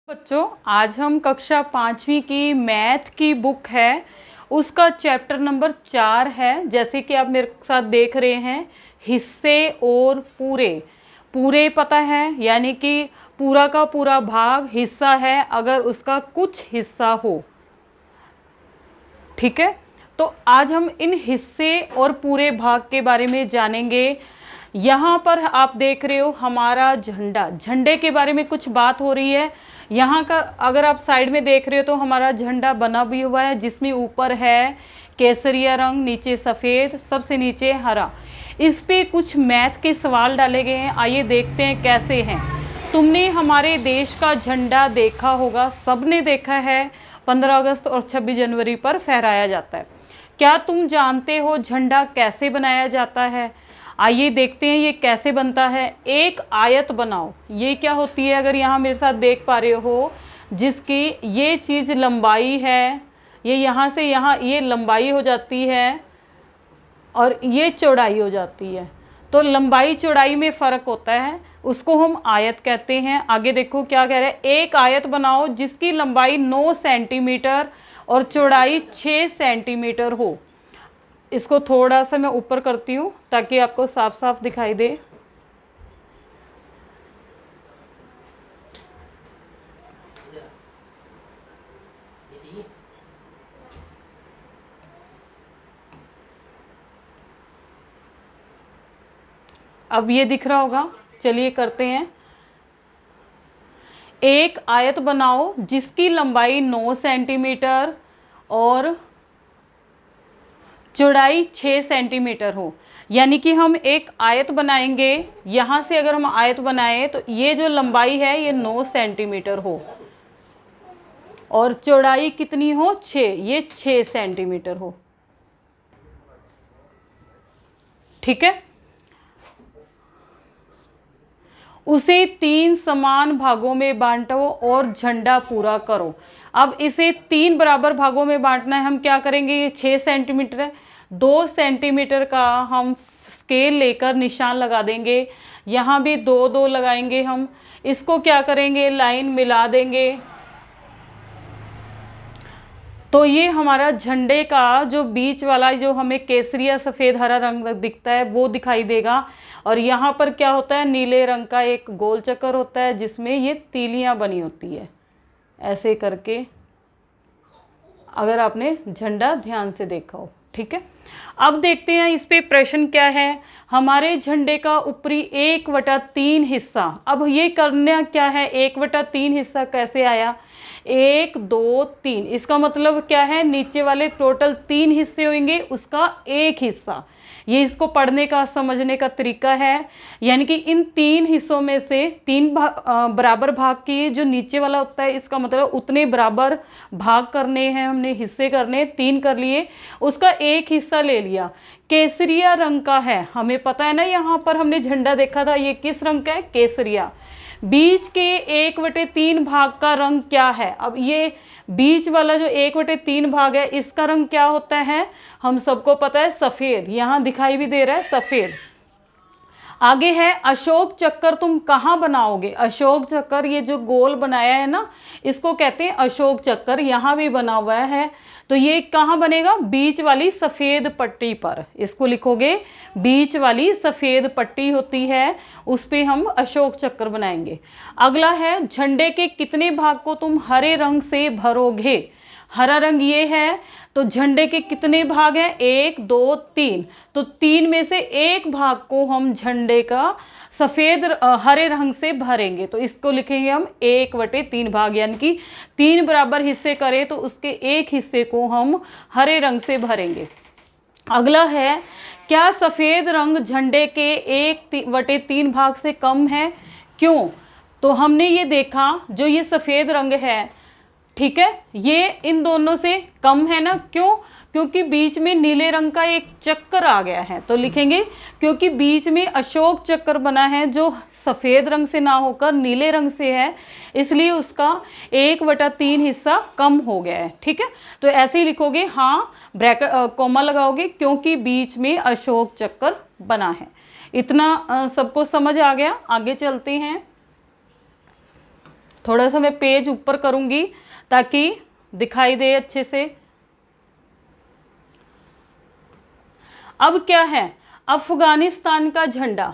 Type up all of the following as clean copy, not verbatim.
बच्चों, आज हम कक्षा 5वीं की मैथ की बुक है उसका चैप्टर नंबर 4 है। जैसे कि आप मेरे साथ देख रहे हैं, हिस्से और पूरे। पूरे पता है यानी कि पूरा का पूरा भाग हिस्सा है अगर उसका कुछ हिस्सा हो। ठीक है, तो आज हम इन हिस्से और पूरे भाग के बारे में जानेंगे। यहाँ पर आप देख रहे हो हमारा झंडा, झंडे के बारे में कुछ बात हो रही है। यहाँ का अगर आप साइड में देख रहे हो तो हमारा झंडा बना भी हुआ है, जिसमें ऊपर है केसरिया रंग, नीचे सफ़ेद, सबसे नीचे हरा। इस पे कुछ मैथ के सवाल डाले गए हैं, आइए देखते हैं कैसे हैं। तुमने हमारे देश का झंडा देखा होगा, सबने देखा है, 15 अगस्त और 26 जनवरी पर फहराया जाता है। क्या तुम जानते हो झंडा कैसे बनाया जाता है? आइए देखते हैं ये कैसे बनता है। एक आयत बनाओ, ये क्या होती है, अगर यहाँ मेरे साथ देख पा रहे हो, जिसकी ये चीज़ लंबाई है, ये यहाँ से यहाँ ये लंबाई हो जाती है और ये चौड़ाई हो जाती है। तो लंबाई चौड़ाई में फ़र्क होता है, उसको हम आयत कहते हैं। आगे देखो क्या कह रहे हैं, एक आयत बनाओ जिसकी लंबाई 9 सेंटीमीटर और चौड़ाई 6 सेंटीमीटर हो। इसको थोड़ा सा मैं ऊपर करती हूँ ताकि आपको साफ साफ दिखाई दे। अब ये दिख रहा होगा, चलिए करते हैं। एक आयत बनाओ जिसकी लंबाई 9 सेंटीमीटर और चौड़ाई 6 सेंटीमीटर हो। यानी कि हम एक आयत बनाएंगे, यहाँ से अगर हम आयत बनाएं तो ये जो लंबाई है ये 9 सेंटीमीटर हो और चौड़ाई कितनी हो, 6, ये 6 सेंटीमीटर हो। ठीक है, उसे 3 समान भागों में बांटो और झंडा पूरा करो। अब इसे 3 बराबर भागों में बांटना है। हम क्या करेंगे, ये 6 सेंटीमीटर है, 2 सेंटीमीटर का हम स्केल लेकर निशान लगा देंगे। यहाँ भी 2-2 लगाएंगे हम। इसको क्या करेंगे, लाइन मिला देंगे। तो ये हमारा झंडे का जो बीच वाला जो हमें केसरिया सफ़ेद हरा रंग दिखता है वो दिखाई देगा। और यहाँ पर क्या होता है, नीले रंग का एक गोल चक्कर होता है जिसमें ये तीलियाँ बनी होती है, ऐसे करके, अगर आपने झंडा ध्यान से देखा हो। ठीक है, अब देखते हैं इस पे प्रश्न क्या है। हमारे झंडे का ऊपरी 1/3 हिस्सा, अब ये करना क्या है, 1/3 हिस्सा कैसे आया, 1 2 3, इसका मतलब क्या है, नीचे वाले टोटल 3 हिस्से होंगे, उसका एक हिस्सा। ये इसको पढ़ने का समझने का तरीका है। यानी कि इन 3 हिस्सों में से 3 बराबर भाग की जो नीचे वाला होता है, इसका मतलब उतने बराबर भाग करने हैं हमने, हिस्से करने, 3 कर लिए, उसका एक हिस्सा ले लिया। केसरिया रंग का है, हमें पता है ना, यहाँ पर हमने झंडा देखा था, ये किस रंग का है, केसरिया। बीच के 1/3 भाग का रंग क्या है, अब ये बीच वाला जो 1/3 भाग है इसका रंग क्या होता है, हम सबको पता है, सफ़ेद। यहाँ दिखाई भी दे रहा है सफ़ेद। आगे है अशोक चक्कर तुम कहाँ बनाओगे। अशोक चक्कर, ये जो गोल बनाया है ना, इसको कहते हैं अशोक चक्कर। यहाँ भी बना हुआ है, तो ये कहाँ बनेगा, बीच वाली सफ़ेद पट्टी पर। इसको लिखोगे, बीच वाली सफ़ेद पट्टी होती है, उस पे हम अशोक चक्कर बनाएंगे। अगला है झंडे के कितने भाग को तुम हरे रंग से भरोगे। हरा रंग ये है, तो झंडे के कितने भाग हैं, 1 2 3, तो 3 में से एक भाग को हम झंडे का सफ़ेद हरे रंग से भरेंगे। तो इसको लिखेंगे हम 1/3 भाग, यानी कि 3 बराबर हिस्से करें तो उसके एक हिस्से को हम हरे रंग से भरेंगे। अगला है, क्या सफ़ेद रंग झंडे के 1/3 भाग से कम है, क्यों। तो हमने ये देखा, जो ये सफ़ेद रंग है, ठीक है, ये इन दोनों से कम है ना, क्यों, क्योंकि बीच में नीले रंग का एक चक्कर आ गया है। तो लिखेंगे क्योंकि बीच में अशोक चक्कर बना है जो सफ़ेद रंग से ना होकर नीले रंग से है, इसलिए उसका 1/3 हिस्सा कम हो गया है। ठीक है, तो ऐसे ही लिखोगे, हाँ ब्रैकेट कॉमा लगाओगे, क्योंकि बीच में अशोक चक्कर बना है। इतना सबको समझ आ गया। आगे चलते हैं। थोड़ा सा मैं पेज ऊपर करूंगी ताकि दिखाई दे अच्छे से। अब क्या है, अफगानिस्तान का झंडा,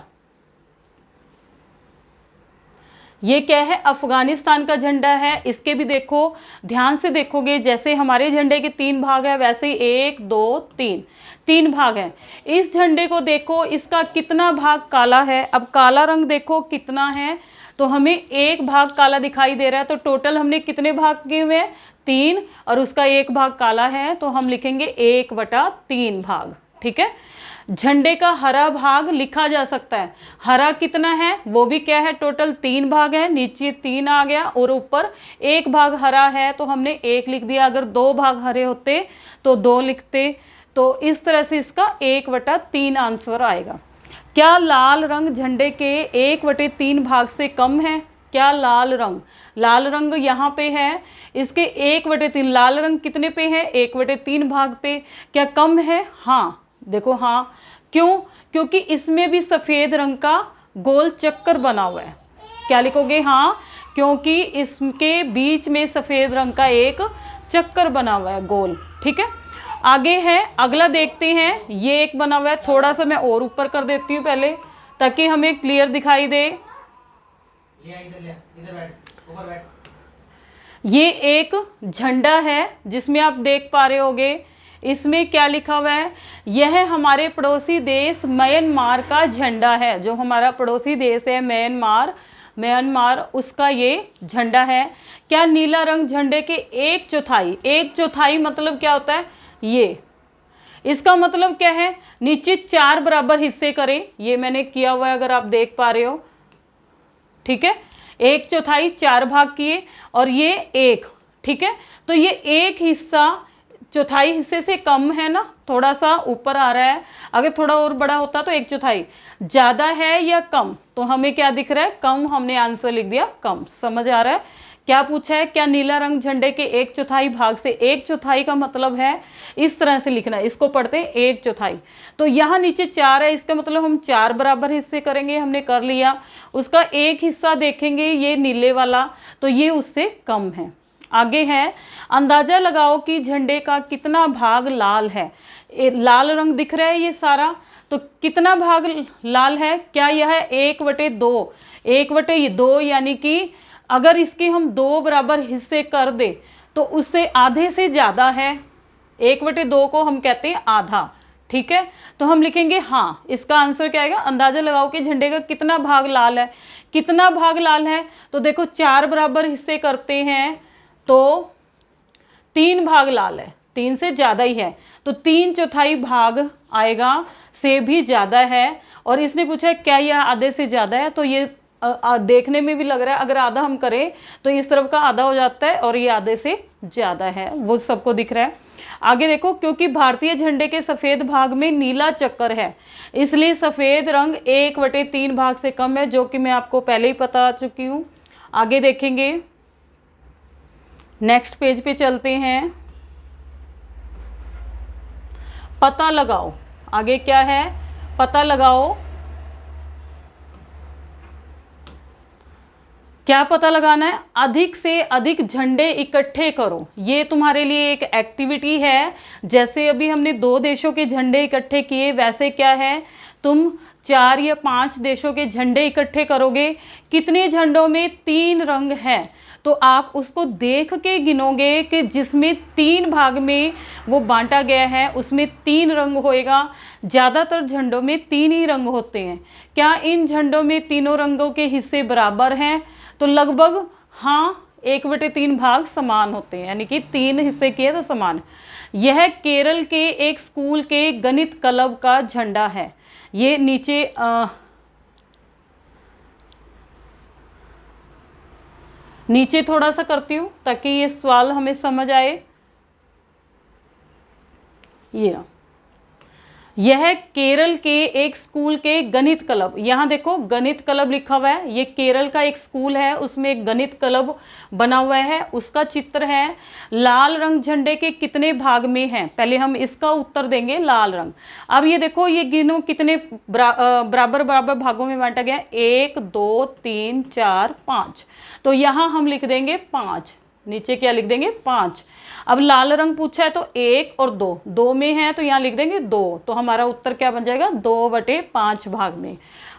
ये क्या है, अफगानिस्तान का झंडा है। इसके भी देखो, ध्यान से देखोगे, जैसे हमारे झंडे के 3 भाग है वैसे ही 1 2 3 3 भाग है। इस झंडे को देखो, इसका कितना भाग काला है। अब काला रंग देखो कितना है, तो हमें 1 भाग काला दिखाई दे रहा है। तो टोटल हमने कितने भाग किए हुए हैं, 3, और उसका 1 भाग काला है, तो हम लिखेंगे 1/3 भाग। ठीक है। झंडे का हरा भाग लिखा जा सकता है। हरा कितना है, वो भी क्या है, टोटल 3 भाग है, नीचे 3 आ गया और ऊपर 1 भाग हरा है, तो हमने 1 लिख दिया। अगर 2 भाग हरे होते तो 2 लिखते। तो इस तरह से इसका 1/3 आंसर आएगा। क्या लाल रंग झंडे के 1/3 भाग से कम है? क्या लाल रंग, लाल रंग यहाँ पे है, इसके 1/3, लाल रंग कितने पे है, 1/3 भाग पे। क्या कम है? हाँ, देखो हाँ। क्यों? क्योंकि इसमें भी सफेद रंग का गोल चक्कर बना हुआ है। क्या लिखोगे? हाँ, क्योंकि इसके बीच में सफेद रंग का एक चक्कर बना हुआ है, गोल। ठीक है। आगे है, अगला देखते हैं। ये एक बना हुआ है, थोड़ा सा मैं और ऊपर कर देती हूँ पहले, ताकि हमें क्लियर दिखाई दे। इधर बैठ, ऊपर बैठ। ये एक झंडा है जिसमें आप देख पा रहे होगे, इसमें क्या लिखा हुआ है, यह हमारे पड़ोसी देश म्यांमार का झंडा है। जो हमारा पड़ोसी देश है म्यांमार, उसका ये झंडा है। क्या नीला रंग झंडे के 1/4, 1/4 मतलब क्या होता है, ये, इसका मतलब क्या है, नीचे 4 बराबर हिस्से करें। ये मैंने किया हुआ है, अगर आप देख पा रहे हो। ठीक है, 1/4 4 भाग किए और ये 1। ठीक है, तो ये 1 हिस्सा 1/4 हिस्से से कम है ना, थोड़ा सा ऊपर आ रहा है। अगर थोड़ा और बड़ा होता तो 1/4 ज्यादा है या कम, तो हमें क्या दिख रहा है, कम। हमने आंसर लिख दिया कम। समझ आ रहा है? क्या पूछा है, क्या नीला रंग झंडे के 1/4 भाग से, 1/4 का मतलब है इस तरह से लिखना है, इसको पढ़ते हैं 1/4। तो यहाँ नीचे 4 है, इसका मतलब हम 4 बराबर हिस्से करेंगे, हमने कर लिया। उसका 1 हिस्सा देखेंगे, ये नीले वाला, तो ये उससे कम है। आगे है, अंदाजा लगाओ कि झंडे का कितना भाग लाल है। लाल रंग दिख रहा है ये सारा, तो कितना भाग लाल है? क्या यह 1/2, 1/2, यानी कि अगर इसके हम 2 बराबर हिस्से कर दे तो उससे आधे से ज़्यादा है। 1/2 को हम कहते हैं आधा। ठीक है, तो हम लिखेंगे हाँ। इसका आंसर क्या आएगा, अंदाजा लगाओ कि झंडे का कितना भाग लाल है। कितना भाग लाल है, तो देखो 4 बराबर हिस्से करते हैं तो 3 भाग लाल है, 3 से ज़्यादा ही है, तो 3/4 भाग आएगा, से भी ज़्यादा है। और इसने पूछा है क्या यह आधे से ज़्यादा है, तो ये देखने में भी लग रहा है, अगर आधा हम करें तो इस तरफ का आधा हो जाता है और ये आधे से ज़्यादा है, वो सबको दिख रहा है। आगे देखो, क्योंकि भारतीय झंडे के सफ़ेद भाग में नीला चक्कर है, इसलिए सफ़ेद रंग 1/3 भाग से कम है, जो कि मैं आपको पहले ही बता चुकी हूँ। आगे देखेंगे, नेक्स्ट पेज पे चलते हैं। पता लगाओ, आगे क्या है, पता लगाओ। क्या पता लगाना है, अधिक से अधिक झंडे इकट्ठे करो। ये तुम्हारे लिए एक एक्टिविटी है। जैसे अभी हमने 2 देशों के झंडे इकट्ठे किए, वैसे क्या है, तुम 4 या 5 देशों के झंडे इकट्ठे करोगे। कितने झंडों में 3 रंग हैं, तो आप उसको देख के गिनोगे कि जिसमें 3 भाग में वो बांटा गया है उसमें 3 रंग होएगा। ज़्यादातर झंडों में 3 ही रंग होते हैं। क्या इन झंडों में तीनों रंगों के हिस्से बराबर हैं, तो लगभग हाँ, 1/3 भाग समान होते हैं, यानी कि 3 हिस्से किए तो समान। यह केरल के एक स्कूल के गणित क्लब का झंडा है। ये नीचे थोड़ा सा करती हूँ ताकि ये सवाल हमें समझ आए। ये यह केरल के एक स्कूल के गणित क्लब, यहाँ देखो गणित क्लब लिखा हुआ है, ये केरल का एक स्कूल है, उसमें एक गणित क्लब बना हुआ है, उसका चित्र है। लाल रंग झंडे के कितने भाग में है, पहले हम इसका उत्तर देंगे लाल रंग। अब ये देखो, ये गिनो कितने बराबर बराबर भागों में बांटा गया, 1 2 3 4 5, तो यहाँ हम लिख देंगे 5, नीचे क्या लिख देंगे 5। अब लाल रंग पूछा है तो 1 और 2, 2 में है तो यहाँ लिख देंगे 2, तो हमारा उत्तर क्या बन जाएगा 2/5 भाग में।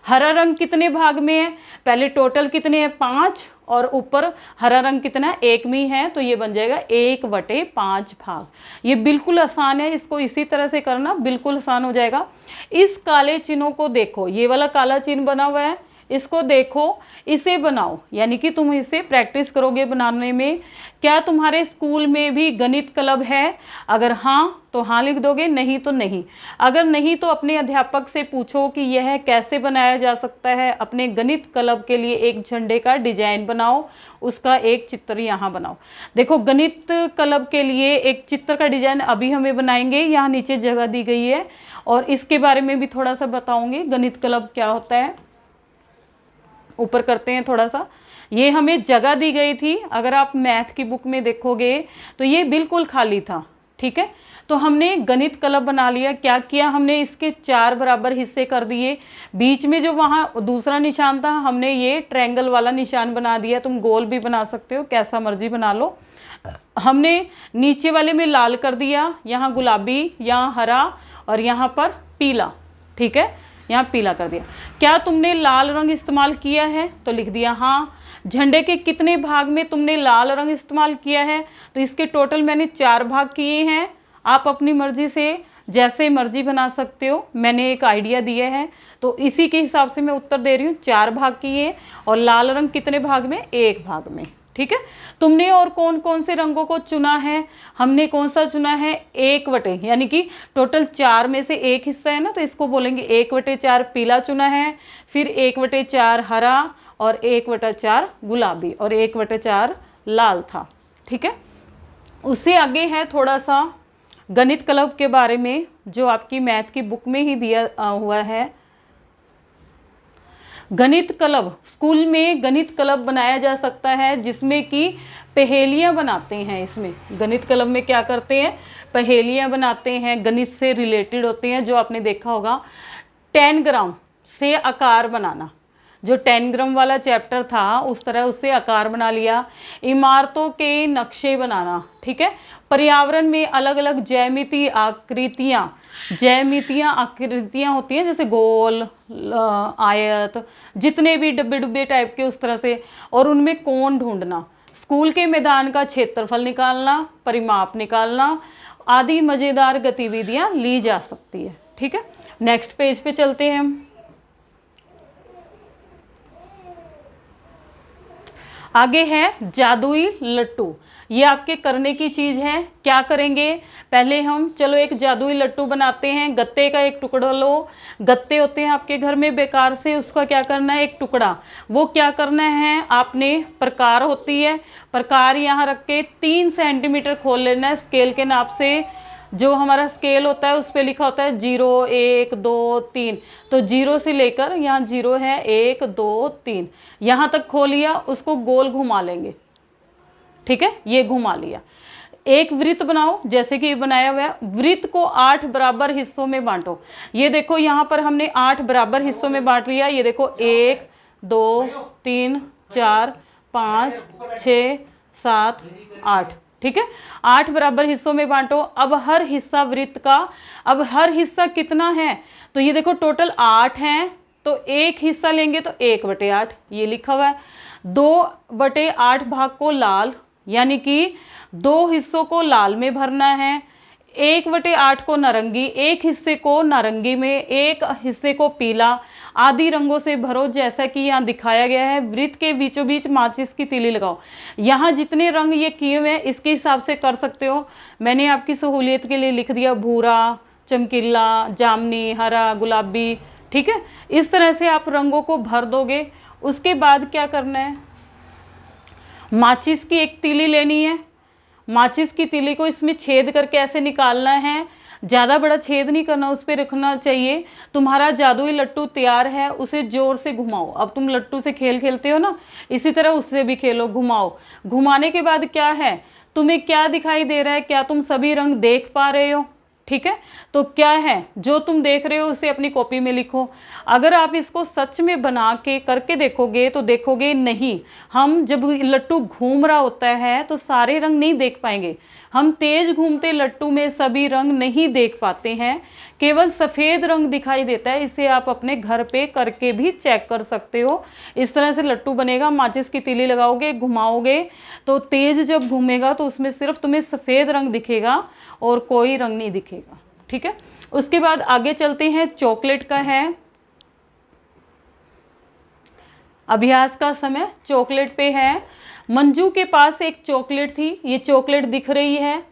हरा रंग कितने भाग में है, पहले टोटल कितने हैं 5, और ऊपर हरा रंग कितना है 1 में है, तो ये बन जाएगा 1/5 भाग। ये बिल्कुल आसान है, इसको इसी तरह से करना बिल्कुल आसान हो जाएगा। इस काले चिन्हों को देखो, ये वाला काला चिन्ह बना हुआ है, इसको देखो, इसे बनाओ, यानी कि तुम इसे प्रैक्टिस करोगे बनाने में। क्या तुम्हारे स्कूल में भी गणित क्लब है, अगर हाँ तो हाँ लिख दोगे, नहीं तो नहीं। अगर नहीं तो अपने अध्यापक से पूछो कि यह कैसे बनाया जा सकता है, अपने गणित क्लब के लिए एक झंडे का डिजाइन बनाओ, उसका एक चित्र यहाँ बनाओ। देखो गणित क्लब के लिए एक चित्र का डिजाइन अभी हमें बनाएंगे, यहाँ नीचे जगह दी गई है, और इसके बारे में भी थोड़ा सा बताऊंगी गणित क्लब क्या होता है। ऊपर करते हैं थोड़ा सा, ये हमें जगह दी गई थी, अगर आप मैथ की बुक में देखोगे तो ये बिल्कुल खाली था, ठीक है। तो हमने गणित क्लब बना लिया, क्या किया हमने, इसके 4 बराबर हिस्से कर दिए, बीच में जो वहाँ दूसरा निशान था हमने ये ट्रायंगल वाला निशान बना दिया, तुम गोल भी बना सकते हो, कैसा मर्जी बना लो। हमने नीचे वाले में लाल कर दिया, यहाँ गुलाबी, यहाँ हरा और यहाँ पर पीला, ठीक है, यहाँ पीला कर दिया। क्या तुमने लाल रंग इस्तेमाल किया है, तो लिख दिया हाँ। झंडे के कितने भाग में तुमने लाल रंग इस्तेमाल किया है, तो इसके टोटल मैंने 4 भाग किए हैं, आप अपनी मर्जी से जैसे मर्जी बना सकते हो, मैंने एक आइडिया दिया है तो इसी के हिसाब से मैं उत्तर दे रही हूँ। 4 भाग किए, और लाल रंग कितने भाग में, 1 भाग में, ठीक है। तुमने और कौन कौन से रंगों को चुना है, हमने कौन सा चुना है, 1/, यानी कि टोटल 4 में से 1 हिस्सा है ना, तो इसको बोलेंगे 1/4 पीला चुना है, फिर 1/4 हरा और 1/4 गुलाबी और 1/4 लाल था, ठीक है। उससे आगे है थोड़ा सा गणित क्लब के बारे में, जो आपकी मैथ की बुक में ही दिया हुआ है। गणित क्लब, स्कूल में गणित क्लब बनाया जा सकता है जिसमें कि पहेलियां बनाते हैं। इसमें गणित क्लब में क्या करते हैं, पहेलियां बनाते हैं, गणित से रिलेटेड होते हैं, जो आपने देखा होगा 10 ग्राम से आकार बनाना, जो 10 ग्राम वाला चैप्टर था उस तरह उससे आकार बना लिया। इमारतों के नक्शे बनाना, ठीक है। पर्यावरण में अलग अलग ज्यामितीय आकृतियां होती हैं, जैसे गोल, आयत, जितने भी डब्बे डुब्बे टाइप के उस तरह से, और उनमें कोण ढूंढना। स्कूल के मैदान का क्षेत्रफल निकालना, परिमाप निकालना आदि मज़ेदार गतिविधियां ली जा सकती है, ठीक है। नेक्स्ट पेज पे चलते हैं हम। आगे है जादुई लट्टू, ये आपके करने की चीज़ है। क्या करेंगे, पहले हम चलो एक जादुई लट्टू बनाते हैं। गत्ते का एक टुकड़ा लो, गत्ते होते हैं आपके घर में बेकार से, उसका क्या करना है, एक टुकड़ा, वो क्या करना है आपने, प्रकार होती है, प्रकार यहाँ रख के 3 सेंटीमीटर खोल लेना है स्केल के नाप से। जो हमारा स्केल होता है उस पर लिखा होता है 0 1 2 3, तो 0 से लेकर यहाँ 0 है 1 2 3 यहाँ तक खोलिया, उसको गोल घुमा लेंगे, ठीक है, ये घुमा लिया। एक वृत्त बनाओ, जैसे कि बनाया हुआ है, वृत्त को 8 बराबर हिस्सों में बांटो। ये देखो यहाँ पर हमने 8 बराबर हिस्सों में बांट लिया, ये देखो 1 2 3 4 5 6 7 8, ठीक है, 8 बराबर हिस्सों में बांटो। अब हर हिस्सा वृत्त का, अब हर हिस्सा कितना है, तो ये देखो टोटल 8 हैं, तो एक हिस्सा लेंगे तो 1/8, ये लिखा हुआ है। 2/8 भाग को लाल, यानी कि 2 हिस्सों को लाल में भरना है। 1/8 को नारंगी, एक हिस्से को नारंगी में, एक हिस्से को पीला, आदि रंगों से भरो जैसा कि यहाँ दिखाया गया है। वृत्त के बीचों बीच माचिस की तीली लगाओ। यहाँ जितने रंग ये किए हुए हैं इसके हिसाब से कर सकते हो, मैंने आपकी सहूलियत के लिए लिख दिया भूरा, चमकीला, जामनी, हरा, गुलाबी, ठीक है। इस तरह से आप रंगों को भर दोगे। उसके बाद क्या करना है, माचिस की एक तीली लेनी है, माचिस की तीली को इसमें छेद करके ऐसे निकालना है। ज़्यादा बड़ा छेद नहीं करना, उस पर रखना चाहिए। तुम्हारा जादुई लट्टू तैयार है, उसे जोर से घुमाओ। अब तुम लट्टू से खेल खेलते हो ना, इसी तरह उससे भी खेलो, घुमाओ। घुमाने के बाद क्या है, तुम्हें क्या दिखाई दे रहा है, क्या तुम सभी रंग देख पा रहे हो? ठीक है, तो क्या है जो तुम देख रहे हो उसे अपनी कॉपी में लिखो। अगर आप इसको सच में बना के करके देखोगे तो देखोगे नहीं, हम जब लट्टू घूम रहा होता है तो सारे रंग नहीं देख पाएंगे। हम तेज घूमते लट्टू में सभी रंग नहीं देख पाते हैं, केवल सफ़ेद रंग दिखाई देता है। इसे आप अपने घर पे करके भी चेक कर सकते हो। इस तरह से लट्टू बनेगा, माचिस की तीली लगाओगे, घुमाओगे तो तेज जब घूमेगा तो उसमें सिर्फ तुम्हें सफ़ेद रंग दिखेगा और कोई रंग नहीं दिखेगा। ठीक है, उसके बाद आगे चलते हैं, चॉकलेट का है अभ्यास का समय। चॉकलेट पे है, मंजू के पास एक चॉकलेट थी। ये चॉकलेट दिख रही है,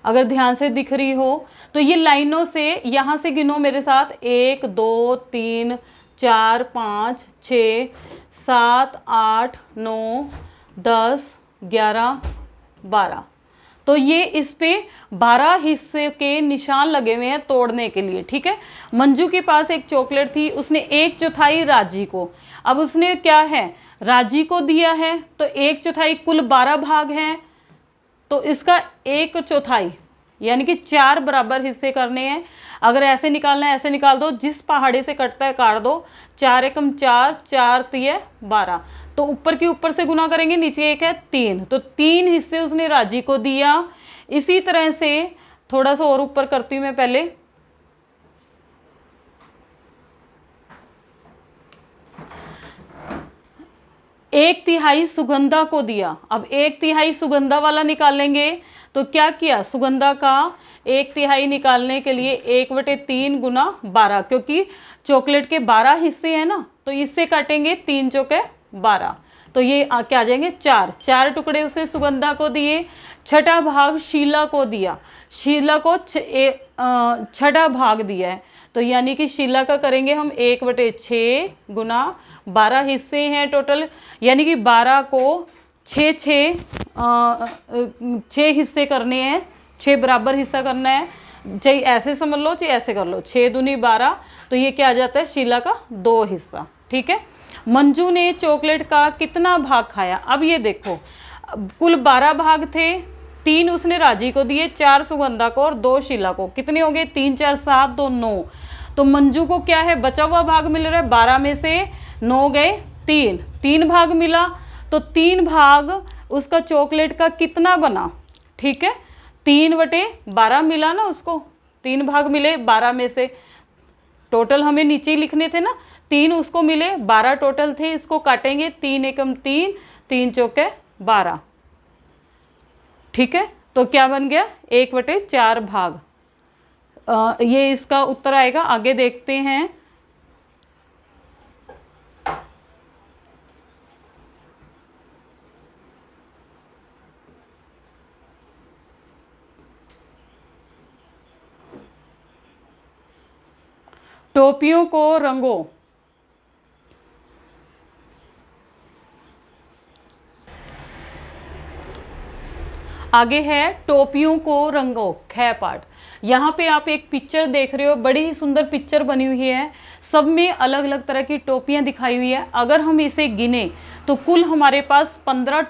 अगर ध्यान से दिख रही हो तो ये लाइनों से यहाँ से गिनो मेरे साथ, 1 2 3 4 5 6 7 8 9 10 11 12। तो ये इस पे 12 हिस्से के निशान लगे हुए हैं तोड़ने के लिए। ठीक है, मंजू के पास एक चॉकलेट थी, उसने 1/4 राजी को, अब उसने क्या है राजी को दिया है, तो 1/4 कुल 12 भाग हैं, तो इसका 1/4 यानी कि 4 बराबर हिस्से करने हैं। अगर ऐसे निकालना है ऐसे निकाल दो, जिस पहाड़े से कटता है काट दो। 4 एकम 4, 4 तिये 12, तो ऊपर की ऊपर से गुना करेंगे, नीचे एक है 3, तो 3 हिस्से उसने राजी को दिया। इसी तरह से थोड़ा सा और ऊपर करती हूँ मैं पहले, एक तिहाई सुगंधा को दिया। अब 1/3 सुगंधा वाला निकालेंगे, तो क्या किया, सुगंधा का 1/3 निकालने के लिए 1/3 गुना 12, क्योंकि चॉकलेट के 12 हिस्से हैं ना, तो इससे काटेंगे 3 चौके 12, तो ये क्या आ जाएंगे 4। 4 टुकड़े उसे सुगंधा को दिए। छठा भाग शीला को दिया, शीला को 6ठा भाग दिया है, तो यानी कि शीला का करेंगे हम 1/6 गुना 12 हिस्से हैं टोटल, यानी कि 12 को 6 हिस्से करने हैं, 6 बराबर हिस्सा करना है। चाहे ऐसे समझ लो चाहे ऐसे कर लो, 6 दूनी 12, तो ये क्या आ जाता है शीला का 2 हिस्सा। ठीक है, मंजू ने चॉकलेट का कितना भाग खाया? अब ये देखो, कुल 12 भाग थे, 3 उसने राजी को दिए, 4 सुगंधा को और 2 शीला को। कितने हो गए, 3 4 7 2 9, तो मंजू को क्या है बचा हुआ भाग मिल रहा है, 12 में से 9 गए 3 भाग मिला, तो 3 भाग उसका चॉकलेट का कितना बना? ठीक है, 3/12 मिला ना उसको, 3 भाग मिले 12 में से, टोटल हमें नीचे ही लिखने थे ना, 3 उसको मिले, 12 टोटल थे। इसको काटेंगे, 3 एकम 3, 3 चौके 12। ठीक है, तो क्या बन गया 1/4 भाग। ये इसका उत्तर आएगा। आगे देखते हैं, टोपियों को रंगो। आगे है टोपियों को रंगो, ख पार्ट। यहाँ पे आप एक पिक्चर देख रहे हो, बड़ी ही सुंदर पिक्चर बनी हुई है, सब में अलग अलग तरह की टोपियाँ दिखाई हुई है। अगर हम इसे गिने तो कुल हमारे पास 15